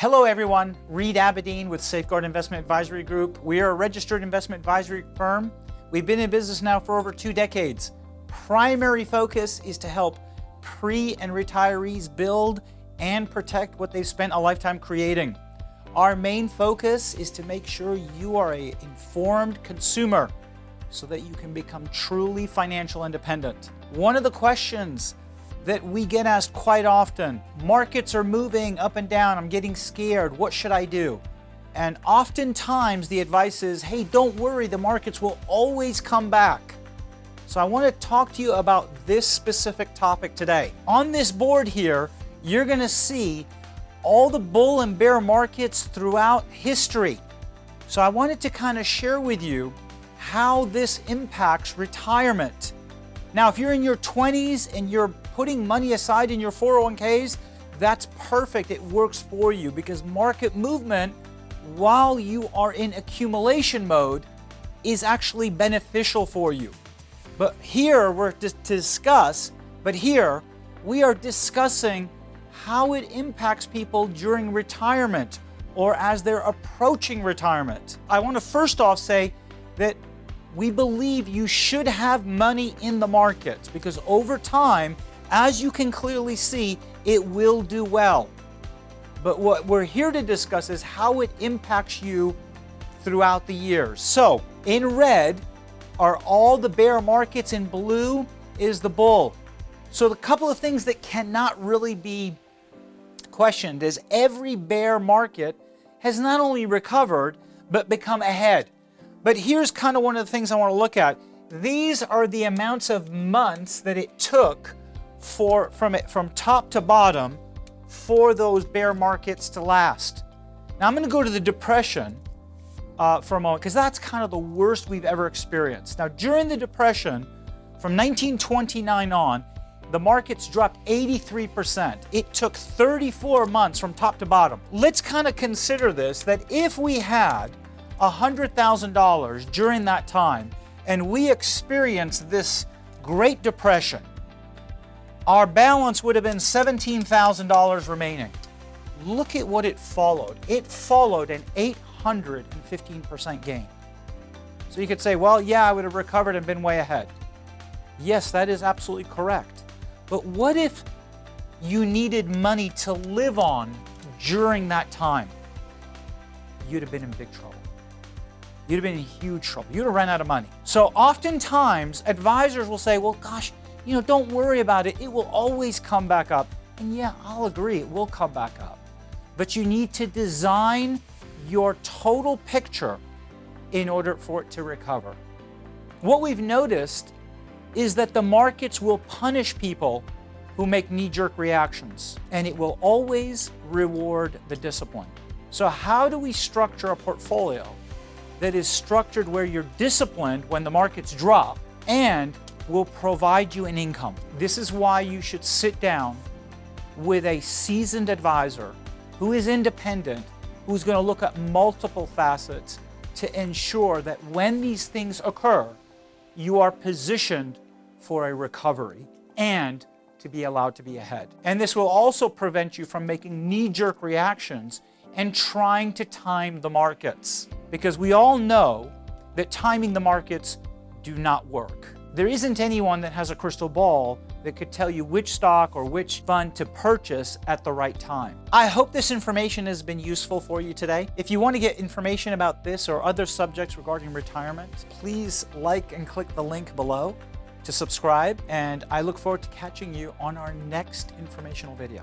Hello everyone, Reid Abedeen with Safeguard Investment Advisory Group. We are a registered investment advisory firm. We've been in business now for over 2 decades. Primary focus is to help pre- and retirees build and protect what they've spent a lifetime creating. Our main focus is to make sure you are an informed consumer so that you can become truly financial independent. One of the questions that we get asked quite often, markets are moving up and down, I'm getting scared, what should I do? And oftentimes the advice is, hey, don't worry, the markets will always come back. So I want to talk to you about this specific topic today. On this board here, you're going to see all the bull and bear markets throughout history. So I wanted to kind of share with you how this impacts retirement. Now, if you're in your 20s and you're putting money aside in your 401ks, that's perfect. It works for you because market movement, while you are in accumulation mode, is actually beneficial for you. But here we are discussing how it impacts people during retirement or as they're approaching retirement. I want to first off say that we believe you should have money in the markets because over time, as you can clearly see, it will do well. But what we're here to discuss is how it impacts you throughout the years. So in red are all the bear markets, in blue is the bull. So the couple of things that cannot really be questioned is every bear market has not only recovered, but become ahead. But here's kind of one of the things I want to look at. These are the amounts of months that it took from top to bottom for those bear markets to last. Now I'm going to go to the Depression for a moment because that's kind of the worst we've ever experienced. Now during the Depression, from 1929 on, the markets dropped 83%. It took 34 months from top to bottom. Let's kind of consider this, that if we had $100,000 during that time and we experienced this Great Depression, our balance would have been $17,000 remaining. Look at what it followed. It followed an 815% gain. So you could say, well, yeah, I would have recovered and been way ahead. Yes, that is absolutely correct. But what if you needed money to live on during that time? You'd have been in big trouble. You'd have been in huge trouble. You'd have run out of money. So oftentimes advisors will say, well, gosh, don't worry about it. It will always come back up. And yeah, I'll agree, it will come back up. But you need to design your total picture in order for it to recover. What we've noticed is that the markets will punish people who make knee-jerk reactions, and it will always reward the discipline. So how do we structure a portfolio that is structured where you're disciplined when the markets drop and will provide you an income? This is why you should sit down with a seasoned advisor who is independent, who's going to look at multiple facets to ensure that when these things occur, you are positioned for a recovery and to be allowed to be ahead. And this will also prevent you from making knee-jerk reactions and trying to time the markets, because we all know that timing the markets do not work. There isn't anyone that has a crystal ball that could tell you which stock or which fund to purchase at the right time. I hope this information has been useful for you today. If you want to get information about this or other subjects regarding retirement, please like and click the link below to subscribe, and I look forward to catching you on our next informational video.